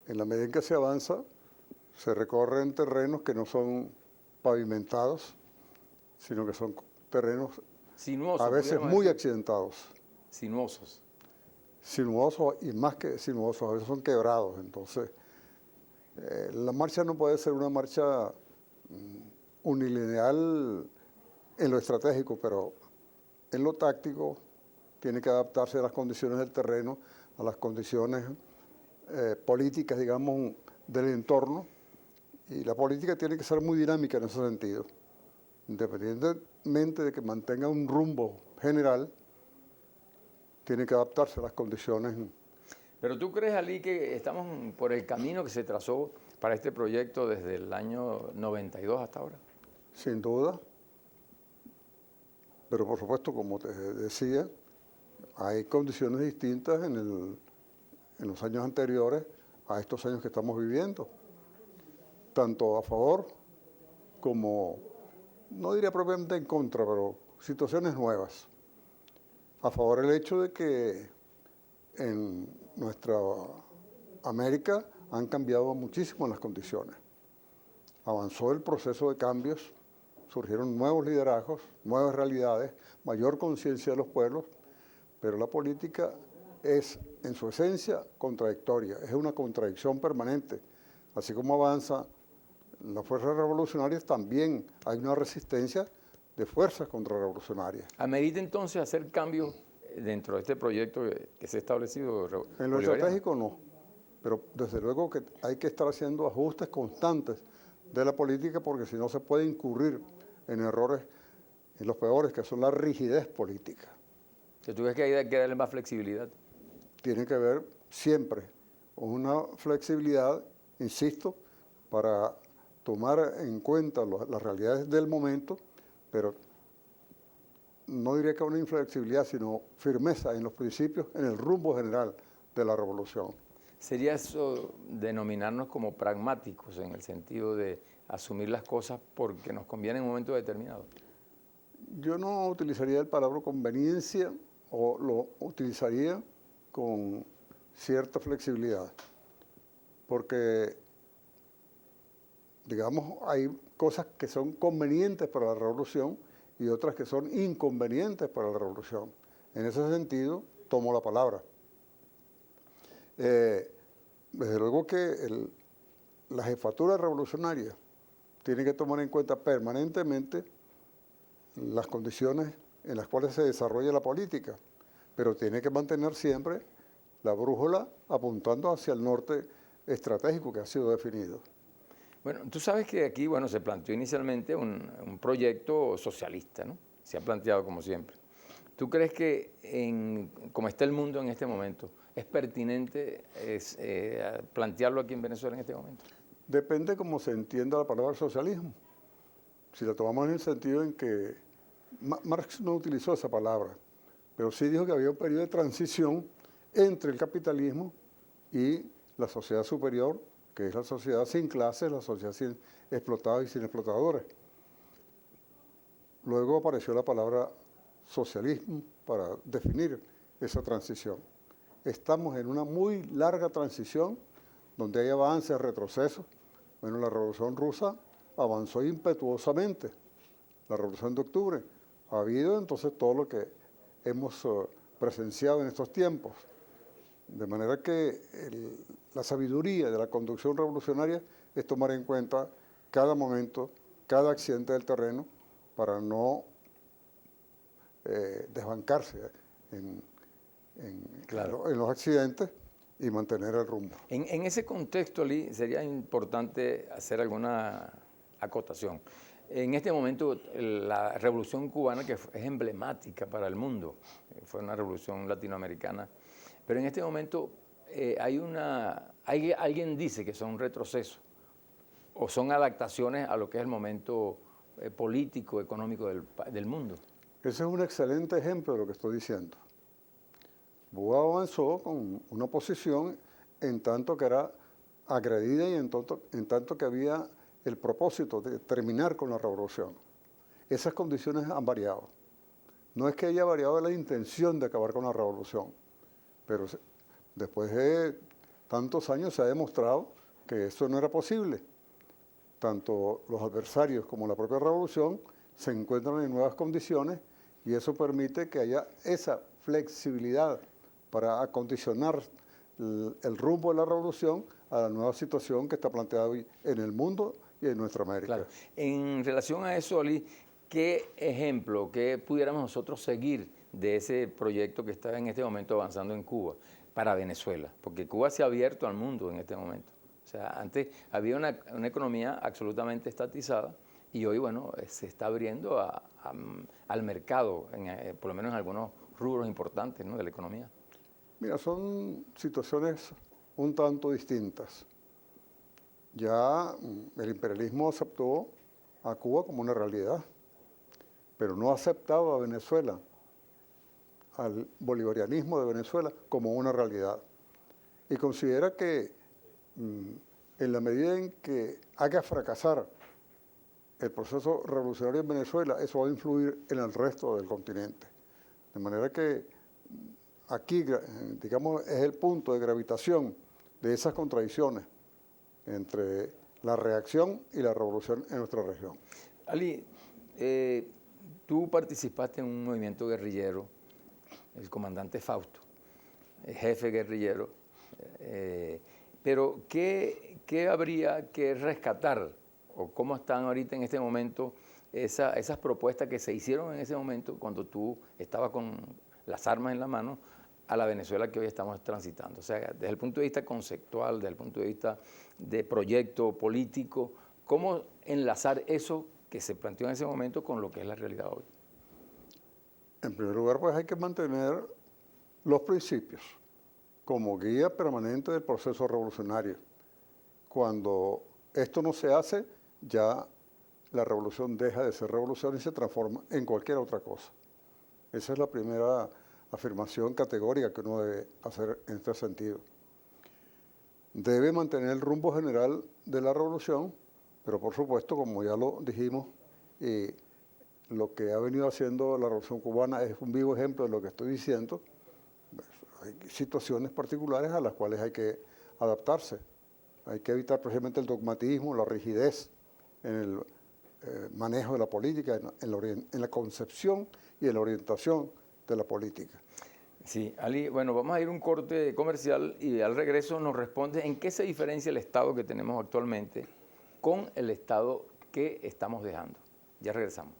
En la medida en que se avanza, se recorren terrenos que no son pavimentados, sino que son terrenos a Sinuoso, veces pudiéramos muy decir. accidentados, Sinuosos. sinuosos y más que sinuosos, a veces son quebrados. Entonces, la marcha no puede ser una marcha unilineal en lo estratégico, pero en lo táctico tiene que adaptarse a las condiciones del terreno, a las condiciones políticas, digamos, del entorno, y la política tiene que ser muy dinámica en ese sentido. Independientemente de que mantenga un rumbo general, tiene que adaptarse a las condiciones. Pero tú crees, Ali, que estamos por el camino que se trazó para este proyecto desde el año 92 hasta ahora. Sin duda, pero por supuesto, como te decía, hay condiciones distintas en los años anteriores a estos años que estamos viviendo, tanto a favor como, no diría propiamente en contra, pero situaciones nuevas. A favor el hecho de que en nuestra América han cambiado muchísimo las condiciones. Avanzó el proceso de cambios, surgieron nuevos liderazgos, nuevas realidades, mayor conciencia de los pueblos, pero la política es en su esencia contradictoria, es una contradicción permanente. Así como avanza las fuerzas revolucionarias, también hay una resistencia de fuerzas contrarrevolucionarias. ¿Amerita entonces hacer cambios dentro de este proyecto que se ha establecido En lo bolivariano? estratégico no, pero desde luego que hay que estar haciendo ajustes constantes de la política, porque si no se puede incurrir en errores, en los peores, que son la rigidez política. ¿Que tú ves que hay que darle más flexibilidad? Tiene que haber siempre una flexibilidad, insisto, para tomar en cuenta las realidades del momento, pero no diría que una inflexibilidad, sino firmeza en los principios, en el rumbo general de la revolución. ¿Sería eso denominarnos como pragmáticos en el sentido de asumir las cosas porque nos conviene en un momento determinado? Yo no utilizaría el palabra conveniencia, o lo utilizaría con cierta flexibilidad, porque, digamos, hay cosas que son convenientes para la revolución y otras que son inconvenientes para la revolución. En ese sentido, tomo la palabra. Desde luego que la jefatura revolucionaria tiene que tomar en cuenta permanentemente las condiciones en las cuales se desarrolla la política, pero tiene que mantener siempre la brújula apuntando hacia el norte estratégico que ha sido definido. Bueno, tú sabes que aquí, bueno, se planteó inicialmente un proyecto socialista, ¿no? Se ha planteado como siempre. ¿Tú crees que, como está el mundo en este momento, es pertinente plantearlo aquí en Venezuela en este momento? Depende cómo se entienda la palabra socialismo. Si la tomamos en el sentido en que Marx no utilizó esa palabra, pero sí dijo que había un periodo de transición entre el capitalismo y la sociedad superior, que es la sociedad sin clases, la sociedad sin explotados y sin explotadores. Luego apareció la palabra socialismo para definir esa transición. Estamos en una muy larga transición donde hay avances, retrocesos. Bueno, la Revolución Rusa avanzó impetuosamente, la Revolución de Octubre. Ha habido entonces todo lo que hemos presenciado en estos tiempos. De manera que la sabiduría de la conducción revolucionaria es tomar en cuenta cada momento, cada accidente del terreno, para no desbancarse Claro. en los accidentes y mantener el rumbo. En ese contexto, Lee, sería importante hacer alguna acotación. En este momento, la Revolución Cubana, que es emblemática para el mundo, fue una revolución latinoamericana, pero en este momento alguien dice que son retrocesos o son adaptaciones a lo que es el momento político, económico del mundo. Ese es un excelente ejemplo de lo que estoy diciendo. Cuba avanzó con una posición en tanto que era agredida y en tanto que había el propósito de terminar con la revolución. Esas condiciones han variado. No es que haya variado la intención de acabar con la revolución, pero después de tantos años se ha demostrado que eso no era posible. Tanto los adversarios como la propia revolución se encuentran en nuevas condiciones y eso permite que haya esa flexibilidad para acondicionar el rumbo de la revolución a la nueva situación que está planteada hoy en el mundo y en nuestra América. Claro. En relación a eso, Ali, ¿qué ejemplo, qué pudiéramos nosotros seguir de ese proyecto que está en este momento avanzando en Cuba para Venezuela? Porque Cuba se ha abierto al mundo en este momento. O sea, antes había una economía absolutamente estatizada y hoy, bueno, se está abriendo al mercado, por lo menos en algunos rubros importantes, ¿no?, de la economía. Mira, son situaciones un tanto distintas. Ya el imperialismo aceptó a Cuba como una realidad, pero no ha aceptado a Venezuela, al bolivarianismo de Venezuela, como una realidad. Y considera que en la medida en que haga fracasar el proceso revolucionario en Venezuela, eso va a influir en el resto del continente. De manera que aquí, digamos, es el punto de gravitación de esas contradicciones entre la reacción y la revolución en nuestra región. Ali, tú participaste en un movimiento guerrillero, el comandante Fausto, el jefe guerrillero, pero ¿qué habría que rescatar o cómo están ahorita en este momento esas propuestas que se hicieron en ese momento cuando tú estabas con las armas en la mano a la Venezuela que hoy estamos transitando? O sea, desde el punto de vista conceptual, desde el punto de vista de proyecto político, ¿cómo enlazar eso que se planteó en ese momento con lo que es la realidad hoy? En primer lugar, pues hay que mantener los principios como guía permanente del proceso revolucionario. Cuando esto no se hace, ya la revolución deja de ser revolución y se transforma en cualquier otra cosa. Esa es la primera afirmación categórica que uno debe hacer en este sentido. Debe mantener el rumbo general de la revolución, pero por supuesto, como ya lo dijimos, lo que ha venido haciendo la revolución cubana es un vivo ejemplo de lo que estoy diciendo. Hay situaciones particulares a las cuales hay que adaptarse. Hay que evitar precisamente el dogmatismo, la rigidez en el manejo de la política, en la concepción y en la orientación de la política. Sí, Ali, bueno, vamos a ir a un corte comercial y al regreso nos responde en qué se diferencia el Estado que tenemos actualmente con el Estado que estamos dejando. Ya regresamos.